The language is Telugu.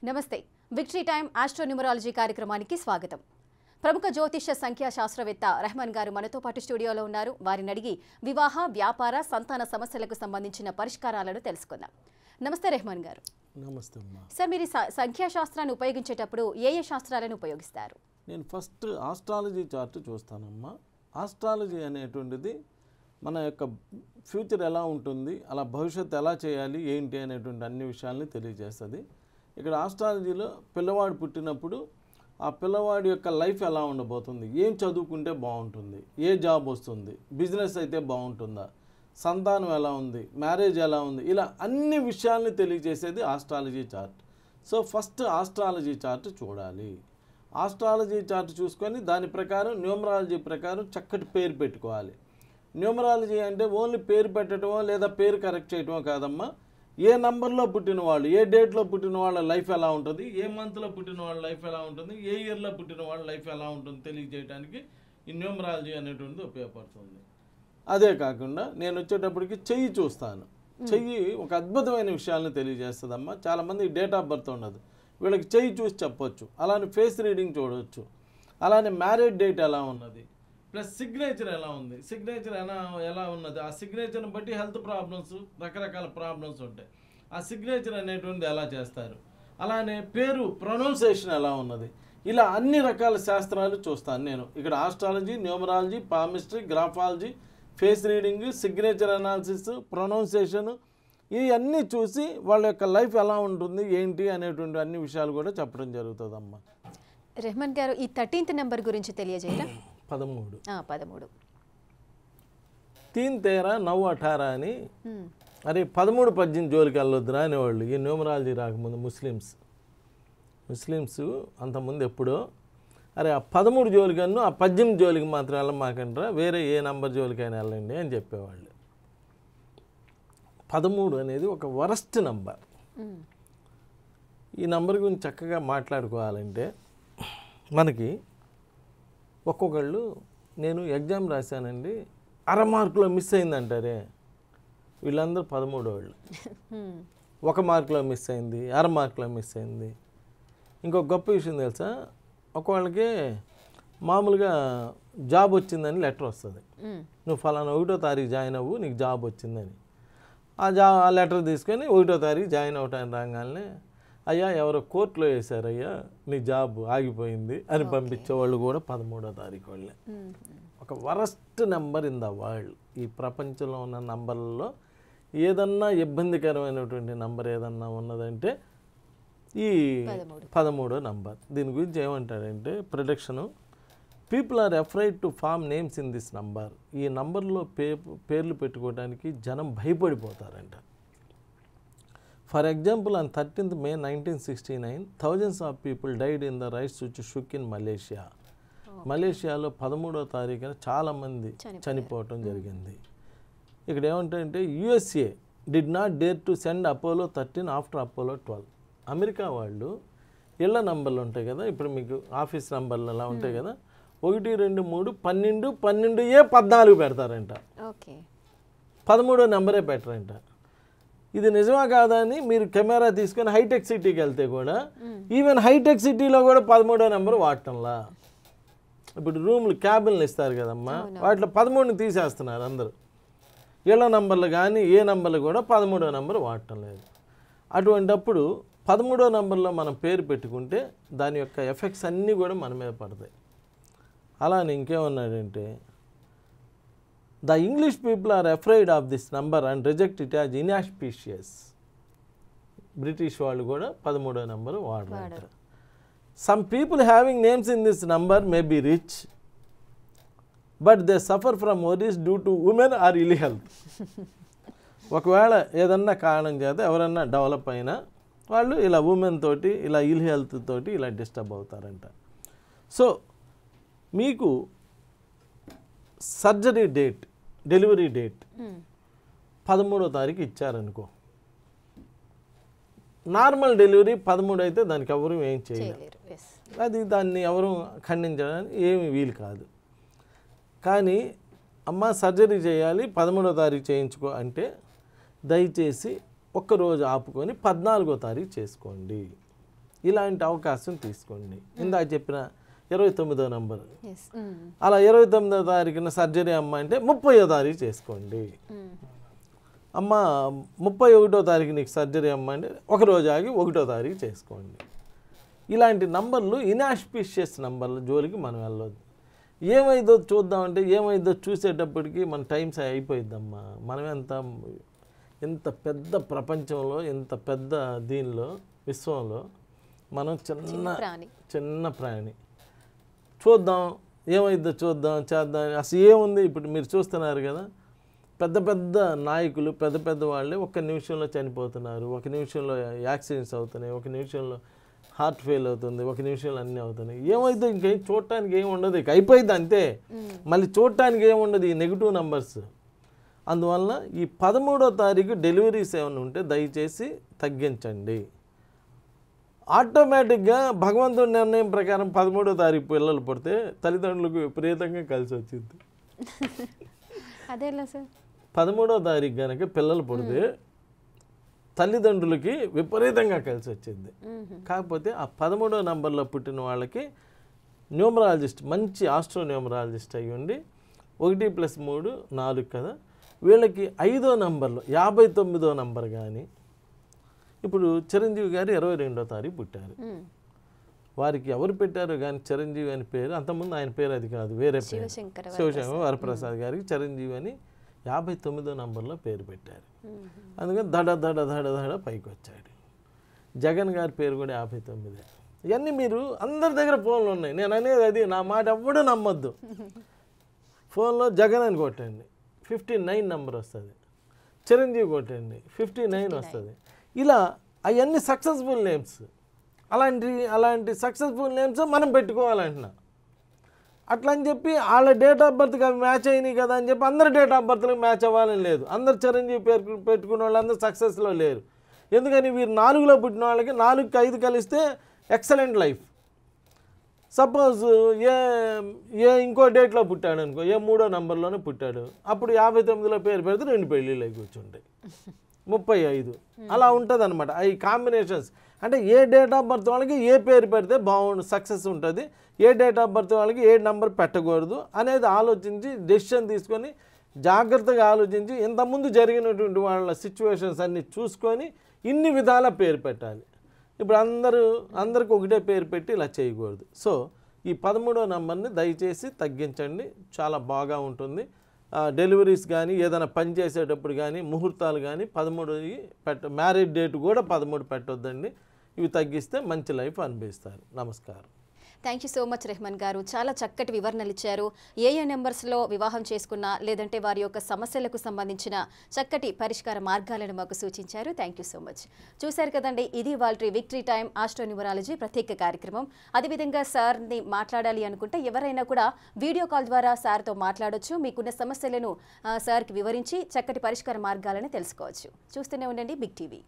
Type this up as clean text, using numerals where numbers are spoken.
నమస్తే విక్టరీ టైమ్ ఆస్ట్రోన్యూమరాలజీ కార్యక్రమానికి స్వాగతం. ప్రముఖ జ్యోతిష్య సంఖ్యా శాస్త్రవేత్త రెహమాన్ గారు మనతో పాటు స్టూడియోలో ఉన్నారు. వారిని అడిగి వివాహ, వ్యాపార, సంతాన సమస్యలకు సంబంధించిన పరిష్కారాలను తెలుసుకుందాం. నమస్తే రెహమాన్ గారు. నమస్తే అమ్మా. సార్, మీరు సంఖ్యా శాస్త్రాన్ని ఉపయోగించేటప్పుడు ఏ శాస్త్రాలను ఉపయోగిస్తారు? నేను ఫస్ట్ ఆస్ట్రాలజీ చార్ట్ చూస్తానమ్మా. ఆస్ట్రాలజీ అనేటువంటిది మన యొక్క ఫ్యూచర్ ఎలా ఉంటుంది, అలా భవిష్యత్తు ఎలా చేయాలి, ఏంటి అనేటువంటి అన్ని విషయాల్ని తెలియజేస్తుంది. ఇక్కడ ఆస్ట్రాలజీలో పిల్లవాడు పుట్టినప్పుడు ఆ పిల్లవాడి యొక్క లైఫ్ ఎలా ఉండబోతుంది, ఏం చదువుకుంటే బాగుంటుంది, ఏ జాబ్ వస్తుంది, బిజినెస్ అయితే బాగుంటుందా, సంతానం ఎలా ఉంది, మ్యారేజ్ ఎలా ఉంది, ఇలా అన్ని విషయాల్ని తెలియజేసేది astrology chart. So first astrology chart చూడాలి. ఆస్ట్రాలజీ చార్ట్ చూసుకొని దాని ప్రకారం న్యూమరాలజీ ప్రకారం చక్కటి పేరు పెట్టుకోవాలి. న్యూమరాలజీ అంటే ఓన్లీ పేరు పెట్టడమో లేదా పేరు కరెక్ట్ చేయటమో కాదమ్మా. ఏ నంబర్లో పుట్టిన వాళ్ళు, ఏ డేట్లో పుట్టిన వాళ్ళ లైఫ్ ఎలా ఉంటుంది, ఏ మంత్లో పుట్టిన వాళ్ళ లైఫ్ ఎలా ఉంటుంది, ఏ ఇయర్లో పుట్టిన వాళ్ళ లైఫ్ ఎలా ఉంటుంది తెలియజేయడానికి ఈ న్యూమరాలజీ అనేటువంటిది ఉపయోగపడుతుంది. అదే కాకుండా నేను వచ్చేటప్పటికి చెయ్యి చూస్తాను. చెయ్యి ఒక అద్భుతమైన విషయాలను తెలియజేస్తుందమ్మా. చాలామంది డేట్ ఆఫ్ బర్త్ ఉండదు, వీళ్ళకి చెయ్యి చూసి చెప్పొచ్చు. అలానే ఫేస్ రీడింగ్ చూడవచ్చు. అలానే మ్యారేజ్ డేట్ ఎలా ఉన్నది, ప్లస్ సిగ్నేచర్ ఎలా ఉంది, సిగ్నేచర్ ఎలా ఉన్నది, ఆ సిగ్నేచర్ని బట్టి హెల్త్ ప్రాబ్లమ్స్, రకరకాల ప్రాబ్లమ్స్ ఉంటాయి. ఆ సిగ్నేచర్ అనేటువంటిది ఎలా చేస్తారు, అలానే పేరు ప్రొనౌన్సియేషన్ ఎలా ఉన్నది, ఇలా అన్ని రకాల శాస్త్రాలు చూస్తాను నేను. ఇక్కడ astrology, numerology, palmistry, graphology, face reading, signature analysis, pronunciation, ఇవన్నీ చూసి వాళ్ళ యొక్క లైఫ్ ఎలా ఉంటుంది, ఏంటి అనేటువంటి అన్ని విషయాలు కూడా చెప్పడం జరుగుతుందమ్మా. రెహమాన్ గారు, ఈ 13th నెంబర్ గురించి తెలియజేయరా? 13 3 13 9 18 అని. అరే 13 18 జోలికి వెళ్ళొద్దురా అనేవాళ్ళు ఈ న్యూమరాలజీ రాకముందు ముస్లిమ్స్ అంతకుముందు ఎప్పుడో. అరే ఆ 13 జోలికి అన్ను, ఆ 18 జోలికి మాత్రం వెళ్ళమాకంటారా, వేరే ఏ నంబర్ జోలికైనా వెళ్ళండి అని చెప్పేవాళ్ళు. 13 అనేది ఒక వరస్ట్ నంబర్. ఈ నంబర్ గురించి చక్కగా మాట్లాడుకోవాలంటే మనకి ఒక్కొక్కళ్ళు, నేను ఎగ్జామ్ రాశానండి, 1/2 మార్కులో మిస్ అయిందంటారే, వీళ్ళందరూ 13 వాళ్ళు. 1 మార్కులో మిస్ అయింది, 1/2 మార్కులో మిస్ అయింది. ఇంకొక గొప్ప విషయం తెలుసా, ఒకళ్ళకి మామూలుగా జాబ్ వచ్చిందని లెటర్ వస్తుంది. నువ్వు ఫలానా 1వ తారీఖు జాయిన్ అవ్వు, నీకు జాబ్ వచ్చిందని. ఆ లెటర్ తీసుకొని 1వ తారీఖు జాయిన్ అవటానికి రాగానే, అయ్యా ఎవరో కోర్టులో వేశారయ్యా, నీ జాబ్ ఆగిపోయింది అని పంపించేవాళ్ళు కూడా 13వ తారీఖు వాళ్ళే. ఒక worst number in the world. ఈ ప్రపంచంలో ఉన్న నంబర్లలో ఏదన్నా ఇబ్బందికరమైనటువంటి నంబర్ ఏదన్నా ఉన్నదంటే ఈ 13వ నంబర్. దీని గురించి ఏమంటాడంటే production, people are afraid to form names in this number. ఈ నంబర్లో పేర్లు పెట్టుకోవడానికి జనం భయపడిపోతారంట. For example, on 13th May 1969, thousands of people died in the rice which shook in Malaysia. మలేషియాలో 13వ తారీఖున చాలామంది చనిపోవటం జరిగింది. ఇక్కడ ఏమంటారంటే USA did not dare to send Apollo 13 after Apollo 12. America వాళ్ళు ఇళ్ళ నంబర్లు ఉంటాయి కదా, ఇప్పుడు మీకు ఆఫీస్ నంబర్లు అలా ఉంటాయి కదా, 1 2 3 12 12 14 పెడతారంట. 13వ నెంబరే పెట్టరంట. ఇది నిజమా కాదా అని మీరు కెమెరా తీసుకొని హైటెక్ సిటీకి వెళ్తే కూడా, ఈవెన్ హైటెక్ సిటీలో కూడా 13వ నెంబర్ వాడటంలా. ఇప్పుడు రూమ్లు, క్యాబిన్లు ఇస్తారు కదమ్మా, వాటిలో 13ని తీసేస్తున్నారు అందరూ. ఇళ్ళ నంబర్లు కానీ ఏ నంబర్లు కూడా 13వ నెంబర్ వాడటం లేదు. అటువంటప్పుడు 13వ నెంబర్లో మనం పేరు పెట్టుకుంటే దాని యొక్క ఎఫెక్ట్స్ అన్నీ కూడా మన మీద పడతాయి. అలానే ఇంకేమన్నాడంటే, the English people are afraid of this number and reject it as inauspicious. British వాళ్ళు కూడా 13వ నెంబర్ వాడతారు. Some people having names in this number may be rich, but they suffer from worries due to women or ill health. ఒకవేళ ఏదన్నా కారణం చేత ఎవరన్నా డెవలప్ అయినా వాళ్ళు ఇలా ఉమెన్ తోటి, ఇలా ఇల్ హెల్త్ తోటి ఇలా డిస్టర్బ్ అవుతారంట. సో మీకు సర్జరీ డేట్, డెలివరీ డేట్ 13వ తారీఖు ఇచ్చారనుకో, నార్మల్ డెలివరీ 13 అయితే దానికి ఎవరు ఏం చేయలేరు. అది దాన్ని ఎవరు ఖండించడానికి ఏమి వీలు కాదు. కానీ అమ్మ సర్జరీ చేయాలి 13వ తారీఖు చేయించుకో అంటే దయచేసి ఒక్కరోజు ఆపుకొని 14వ తారీఖు చేసుకోండి. ఇలాంటి అవకాశం తీసుకోండి. ఇందాక చెప్పిన 29వ నంబర్, ఎస్ అలా 29వ తారీఖున సర్జరీ అమ్మ అంటే 30వ తారీఖు చేసుకోండి. అమ్మ 31వ తారీఖు నీకు సర్జరీ అమ్మ అంటే ఒక రోజు ఆగి 1వ తారీఖు చేసుకోండి. ఇలాంటి నంబర్లు ఇన్ఆస్పిషియస్ నంబర్ల జోలికి మనం వెళ్ళొద్దు. ఏమైందో చూద్దామంటే ఏమైందో చూసేటప్పటికి మన టైమ్స్ అయిపోయిద్దమ్మా. మనం ఎంత పెద్ద ప్రపంచంలో, ఎంత పెద్ద దీనిలో, విశ్వంలో మనం చిన్న ప్రాణి. చూద్దాం, ఏమైందో చూద్దాం, చేద్దాం. అసలు ఏముంది? ఇప్పుడు మీరు చూస్తున్నారు కదా, పెద్ద పెద్ద నాయకులు, పెద్ద పెద్ద వాళ్ళే ఒక్క నిమిషంలో చనిపోతున్నారు, ఒక నిమిషంలో యాక్సిడెంట్స్ అవుతున్నాయి, ఒక నిమిషంలో హార్ట్ ఫెయిల్ అవుతుంది, ఒక నిమిషంలో అన్నీ అవుతున్నాయి. ఏమైందో ఇంకేం చూడటానికి ఏమి ఉండదు, ఇక అయిపోయింది అంతే. మళ్ళీ చూడటానికి ఏముండదు ఈ నెగిటివ్ నంబర్స్. అందువల్ల ఈ 13వ తారీఖు డెలివరీస్ ఏమైనా ఉంటే దయచేసి తగ్గించండి. ఆటోమేటిక్గా భగవంతుడి నిర్ణయం ప్రకారం 13వ తారీఖు పిల్లలు పుడితే తల్లిదండ్రులకు విపరీతంగా కలిసి వచ్చింది. అదేలా సార్? 13వ తారీఖు కనుక పిల్లలు పుడితే తల్లిదండ్రులకి విపరీతంగా కలిసి వచ్చింది. కాకపోతే ఆ 13వ నంబర్లో పుట్టిన వాళ్ళకి న్యూమరాలజిస్ట్, మంచి ఆస్ట్రో న్యూమరాలజిస్ట్ అయ్యి ఉండి 1+3 4 కదా, వీళ్ళకి 5వ నంబర్లో 59వ నంబర్ కానీ, ఇప్పుడు చిరంజీవి గారు 22వ తారీఖు పుట్టారు. వారికి ఎవరు పెట్టారో కానీ చిరంజీవి అని పేరు, అంతకుముందు ఆయన పేరు అది కాదు, వేరే పేరు, శివశంకర వరప్రసాద్ గారికి చిరంజీవి అని 59వ నంబర్లో పేరు పెట్టారు. అందుకని దడ దడ దడ దడ పైకి వచ్చాడు. జగన్ గారి పేరు కూడా 59. ఇవన్నీ మీరు అందరి దగ్గర ఫోన్లు ఉన్నాయి. నేను అనేది అది, నా మాట ఎవ్వడూ నమ్మొద్దు. ఫోన్లో జగన్ అని కొట్టండి 59 నెంబర్ వస్తుంది, చిరంజీవి కొట్టండి 59 వస్తుంది. ఇలా అవన్నీ సక్సెస్ఫుల్ నేమ్స్. అలాంటి సక్సెస్ఫుల్ నేమ్స్ మనం పెట్టుకోవాలంటున్నా. అట్లా అని చెప్పి వాళ్ళ డేట్ ఆఫ్ బర్త్కి అవి మ్యాచ్ అయినాయి కదా అని చెప్పి అందరు డేట్ ఆఫ్ బర్త్లకు మ్యాచ్ అవ్వాలని లేదు. అందరు చిరంజీవి పేరు పెట్టుకున్న వాళ్ళందరూ సక్సెస్లో లేరు. ఎందుకని వీరు 4లో పుట్టిన వాళ్ళకి 4కి 5 కలిస్తే ఎక్సలెంట్ లైఫ్. సపోజ్ ఇంకో డేట్లో పుట్టాడు అనుకో, 3వ నంబర్లోనే పుట్టాడు, అప్పుడు 59లో పేరు పెడితే 2 పెళ్ళిళ్ళు అయి కూర్చుంటాయి, 35 అలా ఉంటుంది అనమాట. ఈ కాంబినేషన్స్ అంటే ఏ డేట్ ఆఫ్ బర్త్ వాళ్ళకి ఏ పేరు పెడితే బాగుండు, సక్సెస్ ఉంటుంది, ఏ డేట్ ఆఫ్ బర్త్ వాళ్ళకి ఏ నెంబర్ పెట్టకూడదు అనేది ఆలోచించి డెసిషన్ తీసుకొని జాగ్రత్తగా ఆలోచించి ఇంతకుముందు జరిగినటువంటి వాళ్ళ సిచ్యువేషన్స్ అన్నీ చూసుకొని ఇన్ని విధాల పేరు పెట్టాలి. ఇప్పుడు అందరికి ఒకటే పేరు పెట్టి ఇలా చేయకూడదు. సో ఈ 13వ నంబర్ని దయచేసి తగ్గించండి, చాలా బాగా ఉంటుంది. డెలివరీస్ కానీ ఏదైనా పని చేసేటప్పుడు కానీ ముహూర్తాలు కానీ 13 మ్యారేజ్ డేట్ కూడా 13 పెట్టొద్దండి. ఇవి తగ్గిస్తే మంచి లైఫ్ అనుభవిస్తారు. నమస్కారం. Thank you so much Rehman గారు. చాలా చక్కటి వివరణలు ఇచ్చారు. ఏ నెంబర్స్లో వివాహం చేసుకున్నా లేదంటే వారి యొక్క సమస్యలకు సంబంధించిన చక్కటి పరిష్కార మార్గాలను మాకు సూచించారు. Thank you so much. చూశారు కదండి, ఇది వాళ్ళ విక్టరీ టైమ్ ఆస్ట్రో న్యూమరాలజీ ప్రత్యేక కార్యక్రమం. అదేవిధంగా సార్ని మాట్లాడాలి అనుకుంటే ఎవరైనా కూడా వీడియో కాల్ ద్వారా సార్తో మాట్లాడొచ్చు. మీకున్న సమస్యలను సార్కి వివరించి చక్కటి పరిష్కార మార్గాలను తెలుసుకోవచ్చు. చూస్తూనే ఉండండి బిగ్ టీవీ.